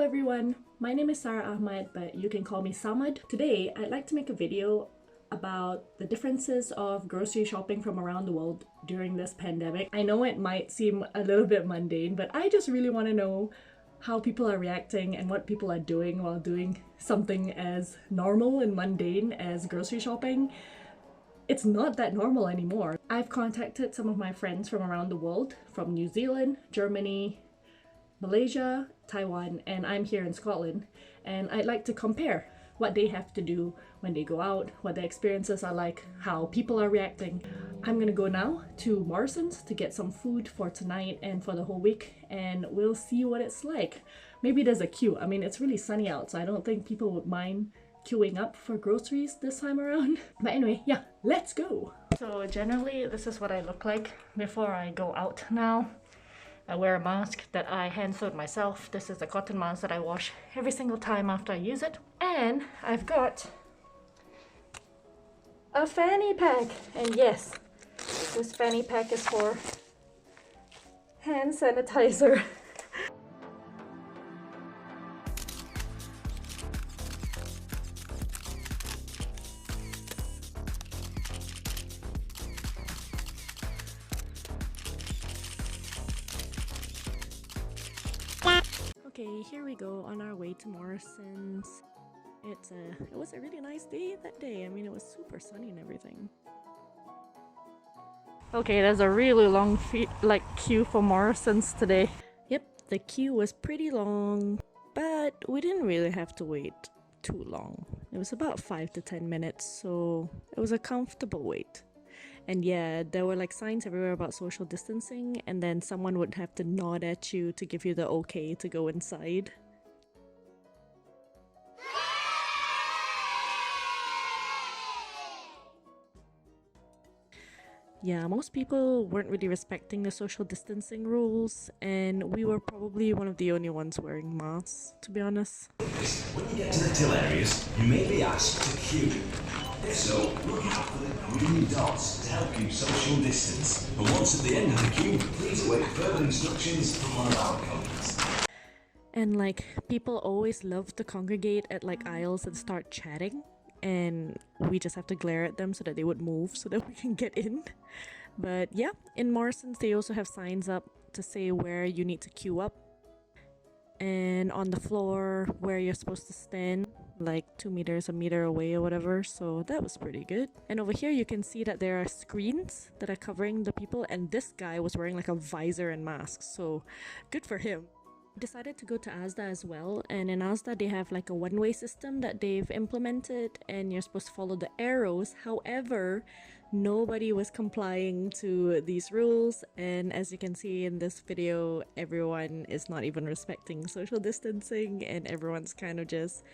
Hello everyone, my name is Sarah Ahmad, but you can call me Samad. Today, I'd like to make a video about the differences of grocery shopping from around the world during this pandemic. I know it might seem a little bit mundane, but I just really want to know how people are reacting and what people are doing while doing something as normal and mundane as grocery shopping. It's not that normal anymore. I've contacted some of my friends from around the world, from New Zealand, Germany, Malaysia, Taiwan, and I'm here in Scotland, and I'd like to compare what they have to do when they go out, what their experiences are like, how people are reacting. I'm gonna go now to Morrison's to get some food for tonight and for the whole week, and we'll see what it's like. Maybe there's a queue. I mean, it's really sunny out, so I don't think people would mind queuing up for groceries this time around. But anyway, yeah, let's go! So generally, this is what I look like before I go out now. I wear a mask that I hand sewed myself. This is a cotton mask that I wash every single time after I use it. And I've got a fanny pack. And yes, this fanny pack is for hand sanitizer. Okay, here we go on our way to Morrison's. It was a really nice day that day. I mean, it was super sunny and everything. Okay, there's a really long queue for Morrison's today. Yep, the queue was pretty long, but we didn't really have to wait too long. It was about 5 to 10 minutes, so it was a comfortable wait. And yeah, there were like signs everywhere about social distancing, and then someone would have to nod at you to give you the okay to go inside. Yeah, most people weren't really respecting the social distancing rules, and we were probably one of the only ones wearing masks, to be honest. When you get to the till areas, you may be asked to queue. So, look out for the green dots to help you social distance. And once at the end of the queue, please await further instructions from one of our companies. And like, people always love to congregate at like aisles and start chatting, and we just have to glare at them so that they would move so that we can get in. But yeah, in Morrison's they also have signs up to say where you need to queue up, and on the floor where you're supposed to stand, like 2 meters, a meter away or whatever, so that was pretty good. And over here you can see that there are screens that are covering the people, and this guy was wearing like a visor and mask, so good for him. Decided to go to Asda as well, and in Asda they have like a one-way system that they've implemented, and you're supposed to follow the arrows. However, nobody was complying to these rules, and as you can see in this video, everyone is not even respecting social distancing, and everyone's kind of just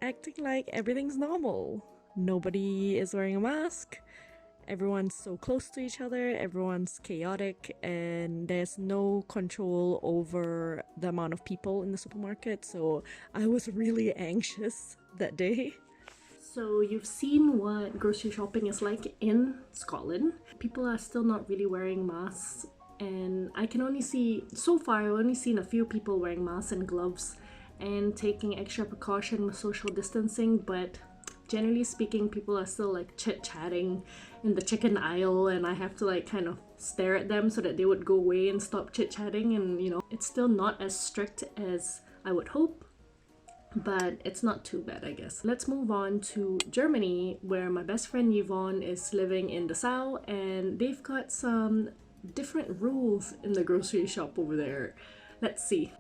acting like everything's normal. Nobody is wearing a mask. Everyone's so close to each other, everyone's chaotic, and there's no control over the amount of people in the supermarket, so I was really anxious that day. So you've seen what grocery shopping is like in Scotland. People are still not really wearing masks, and I can only see, so far I've only seen a few people wearing masks and gloves and taking extra precaution with social distancing, but generally speaking, people are still like chit-chatting in the chicken aisle, and I have to like kind of stare at them so that they would go away and stop chit-chatting, and you know, it's still not as strict as I would hope, but it's not too bad, I guess. Let's move on to Germany, where my best friend Yvonne is living in Dessau, and they've got some different rules in the grocery shop over there. Let's see.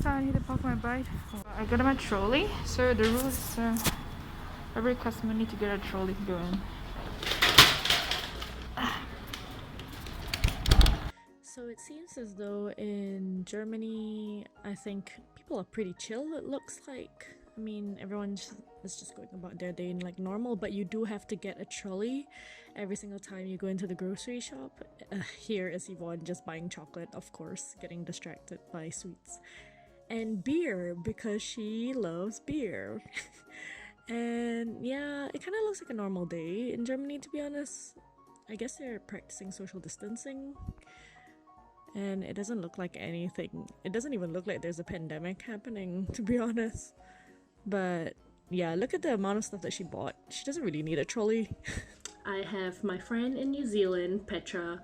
So I need to park my bike. I got my trolley. So the rules are every customer need to get a trolley to go in. So it seems as though in Germany, I think people are pretty chill, it looks like. I mean, everyone is just going about their day like normal, but you do have to get a trolley every single time you go into the grocery shop. Here is Yvonne just buying chocolate, of course, getting distracted by sweets. And beer, because she loves beer. And yeah, it kind of looks like a normal day in Germany, to be honest. I guess they're practicing social distancing. and it doesn't look like anything. It doesn't even look like there's a pandemic happening, to be honest. But yeah, look at the amount of stuff that she bought. She doesn't really need a trolley. I have my friend in New Zealand, Petra.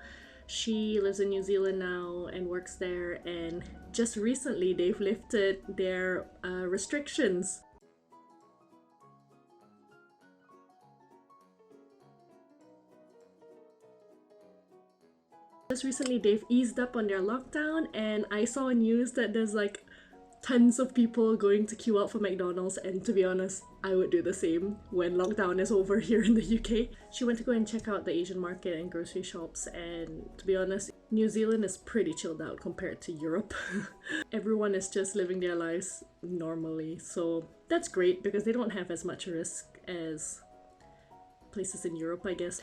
She lives in New Zealand now and works there, and just recently they've lifted their restrictions. Just recently they've eased up on their lockdown, and I saw news that there's like tons of people going to queue up for McDonald's, and to be honest, I would do the same when lockdown is over here in the UK. She went to go and check out the Asian market and grocery shops, and to be honest, New Zealand is pretty chilled out compared to Europe. Everyone is just living their lives normally, so that's great because they don't have as much risk as places in Europe, I guess.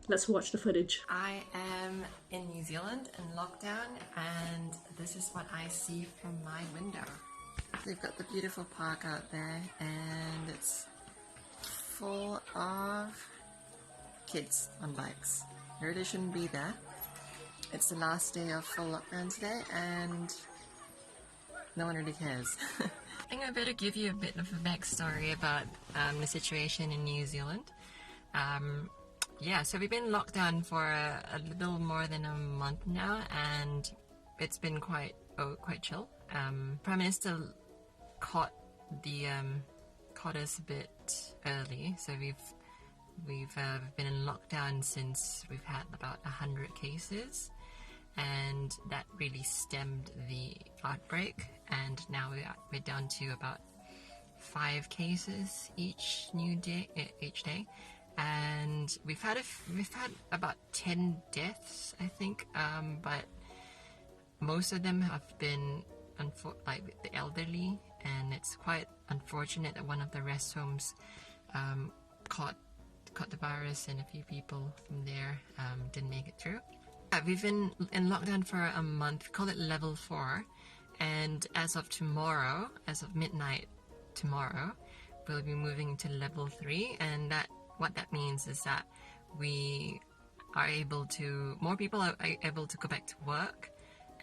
Let's watch the footage. I am in New Zealand in lockdown, and this is what I see from my window. They've got the beautiful park out there, and it's full of kids on bikes. They really shouldn't be there. It's the last day of full lockdown today, and no one really cares. I think I better give you a bit of a backstory about the situation in New Zealand. Yeah, so we've been locked down for a little more than a month now, and it's been quite chill. Prime Minister caught us a bit early, so we've been in lockdown since we've had about 100 cases, and that really stemmed the outbreak. And now we're down to about 5 cases each day. And we've had about 10 deaths, I think, but most of them have been like the elderly, and it's quite unfortunate that one of the rest homes caught the virus, and a few people from there didn't make it through. We've been in lockdown for a month. We call it level 4, and as of tomorrow, as of midnight tomorrow, we'll be moving to level 3, and what that means is that more people are able to go back to work,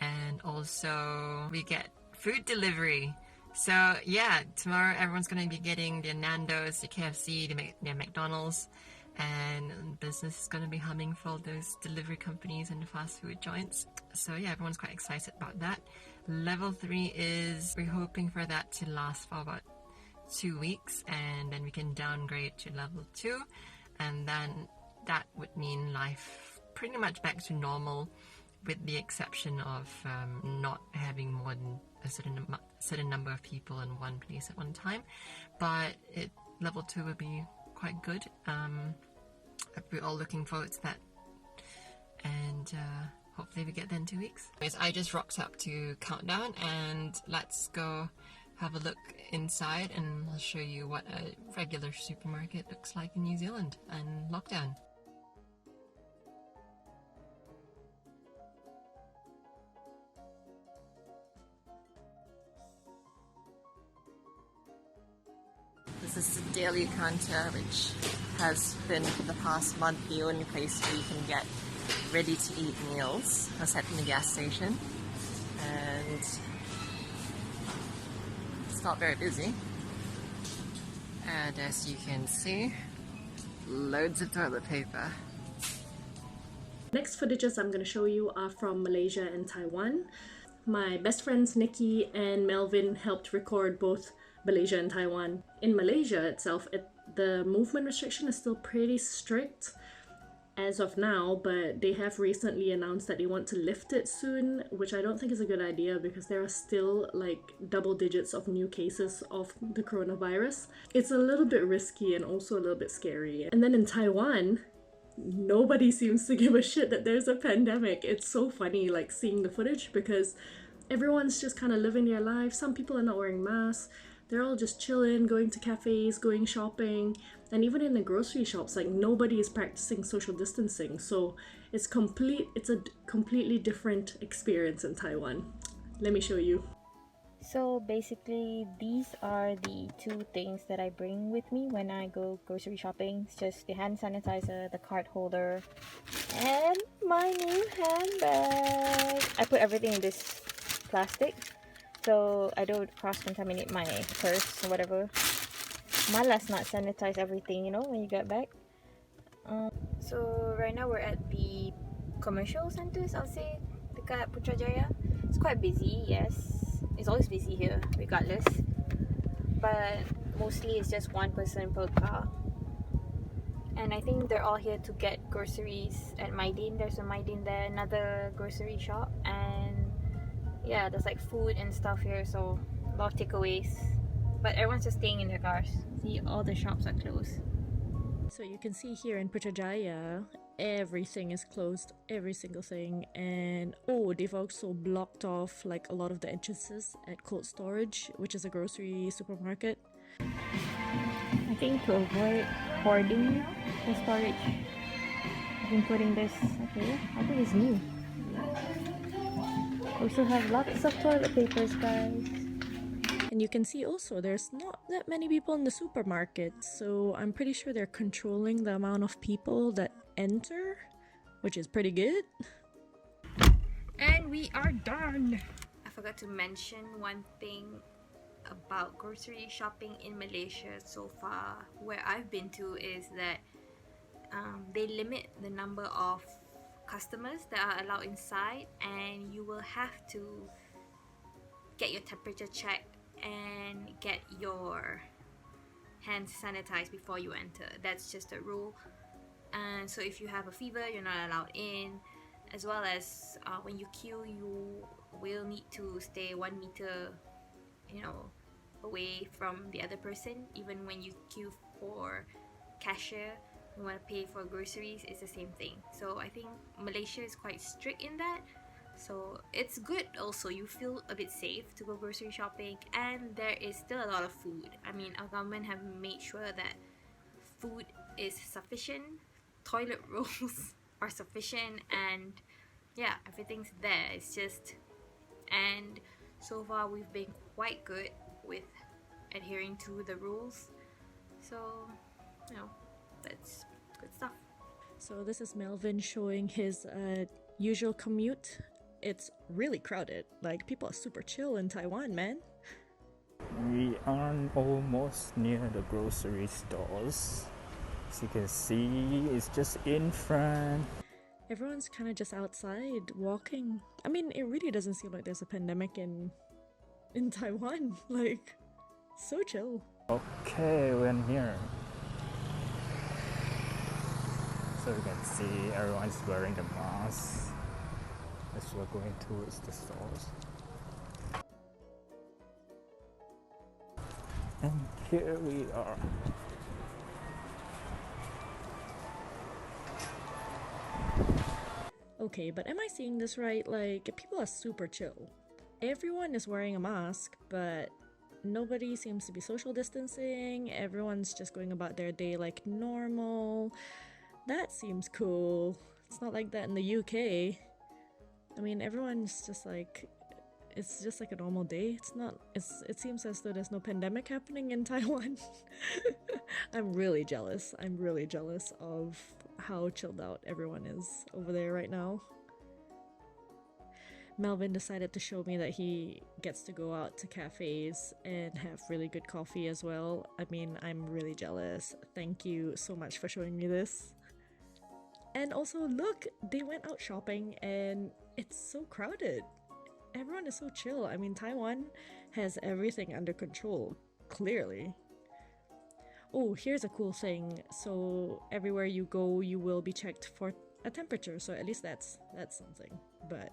and also we get food delivery. So yeah, tomorrow everyone's going to be getting their Nando's, their KFC, their McDonald's, and business is going to be humming for all those delivery companies and the fast food joints. So yeah, everyone's quite excited about that. Level 3 we're hoping for that to last for about 2 weeks, and then we can downgrade to level 2, and then that would mean life pretty much back to normal, with the exception of not having more than a certain number of people in one place at one time. But level 2 will be quite good. We're all looking forward to that, and hopefully we get there in 2 weeks. Anyways, I just rocked up to Countdown, and let's go have a look inside, and I'll show you what a regular supermarket looks like in New Zealand and lockdown. This is the daily counter, which has been for the past month the only place where you can get ready to eat meals, aside from the gas station, and not very busy. And as you can see, loads of toilet paper. Next footages I'm going to show you are from Malaysia and Taiwan. My best friends Nikki and Melvin helped record both Malaysia and Taiwan. In Malaysia itself, the movement restriction is still pretty strict as of now, but they have recently announced that they want to lift it soon, which I don't think is a good idea because there are still like double digits of new cases of the coronavirus. It's a little bit risky and also a little bit scary. And then in Taiwan, nobody seems to give a shit that there's a pandemic. It's so funny like seeing the footage because everyone's just kind of living their life. Some people are not wearing masks. They're all just chilling, going to cafes, going shopping, and even in the grocery shops, like nobody is practicing social distancing. So it's a completely different experience in Taiwan. Let me show you. So basically, these are the two things that I bring with me when I go grocery shopping. It's just the hand sanitizer, the card holder, and my new handbag. I put everything in this plastic so I don't cross-contaminate my purse or whatever. Malas not sanitize everything, you know, when you get back. So right now we're at the commercial centers, I'll say, dekat Putrajaya. It's quite busy, yes. It's always busy here, regardless. But mostly it's just one person per car. And I think they're all here to get groceries at Maidin. There's a Maidin there, another grocery shop. And yeah, there's like food and stuff here, so a lot of takeaways. But everyone's just staying in their cars. See, all the shops are closed. So you can see here in Putrajaya, everything is closed, every single thing, and oh, they've also blocked off like a lot of the entrances at cold storage, which is a grocery supermarket. I think to avoid hoarding the storage, I've been putting this. Okay, I think it's new. We still have lots of toilet papers, guys. And you can see also there's not that many people in the supermarket, so I'm pretty sure they're controlling the amount of people that enter, which is pretty good. And we are done. I forgot to mention one thing about grocery shopping in Malaysia so far. Where I've been to is that they limit the number of customers that are allowed inside, and you will have to get your temperature checked and get your hands sanitized before you enter. That's just a rule. And so if you have a fever, you're not allowed in. As well as when you queue, you will need to stay 1 meter, away from the other person. Even when you queue for cashier, you want to pay for groceries, it's the same thing. So I think Malaysia is quite strict in that. So it's good also, you feel a bit safe to go grocery shopping, and there is still a lot of food. I mean, our government have made sure that food is sufficient, toilet rolls are sufficient, and yeah, everything's there. It's just, and so far we've been quite good with adhering to the rules. So, that's good stuff. So this is Melvin showing his usual commute. It's really crowded. Like, people are super chill in Taiwan, man. We are almost near the grocery stores. As you can see, it's just in front. Everyone's kind of just outside walking. I mean, it really doesn't seem like there's a pandemic in Taiwan. Like, so chill. Okay, we're here. So you can see everyone's wearing the mask as we're going towards the stores. And here we are. Okay, but am I seeing this right? Like, people are super chill. Everyone is wearing a mask, but nobody seems to be social distancing. Everyone's just going about their day like normal. That seems cool. It's not like that in the UK. I mean, everyone's just like, it's just like a normal day. It seems as though there's no pandemic happening in Taiwan. I'm really jealous. I'm really jealous of how chilled out everyone is over there right now. Melvin decided to show me that he gets to go out to cafes and have really good coffee as well. I mean, I'm really jealous. Thank you so much for showing me this. And also, look, they went out shopping and it's so crowded. Everyone is so chill. I mean, Taiwan has everything under control, clearly. Oh, here's a cool thing. So everywhere you go, you will be checked for a temperature. So at least that's something. But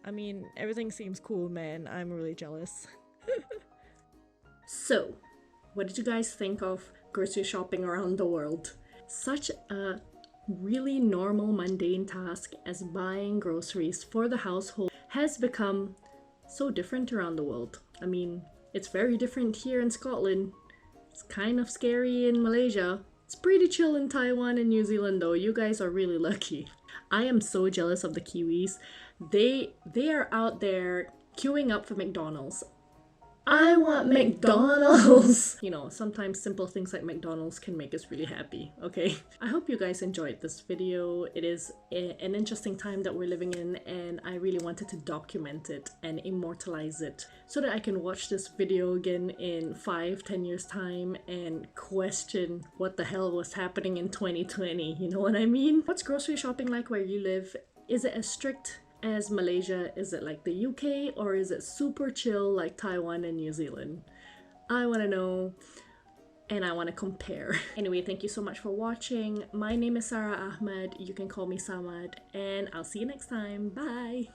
I mean, everything seems cool, man. I'm really jealous. So, what did you guys think of grocery shopping around the world? Such a really normal, mundane task as buying groceries for the household has become so different around the world. I mean, it's very different here in Scotland. It's kind of scary in Malaysia. It's pretty chill in Taiwan and New Zealand though. You guys are really lucky. I am so jealous of the Kiwis. They are out there queuing up for McDonald's I want McDonald's. You know, sometimes simple things like McDonald's can make us really happy, okay? I hope you guys enjoyed this video. It is an interesting time that we're living in, and I really wanted to document it and immortalize it so that I can watch this video again in 5-10 years time and question what the hell was happening in 2020, you know what I mean? What's grocery shopping like where you live? Is it as strict as Malaysia? Is it like the UK, or is it super chill like Taiwan and New Zealand? I want to know, and I want to compare. Anyway, thank you so much for watching. My name is Sarah Ahmed. You can call me Samad, and I'll see you next time. Bye!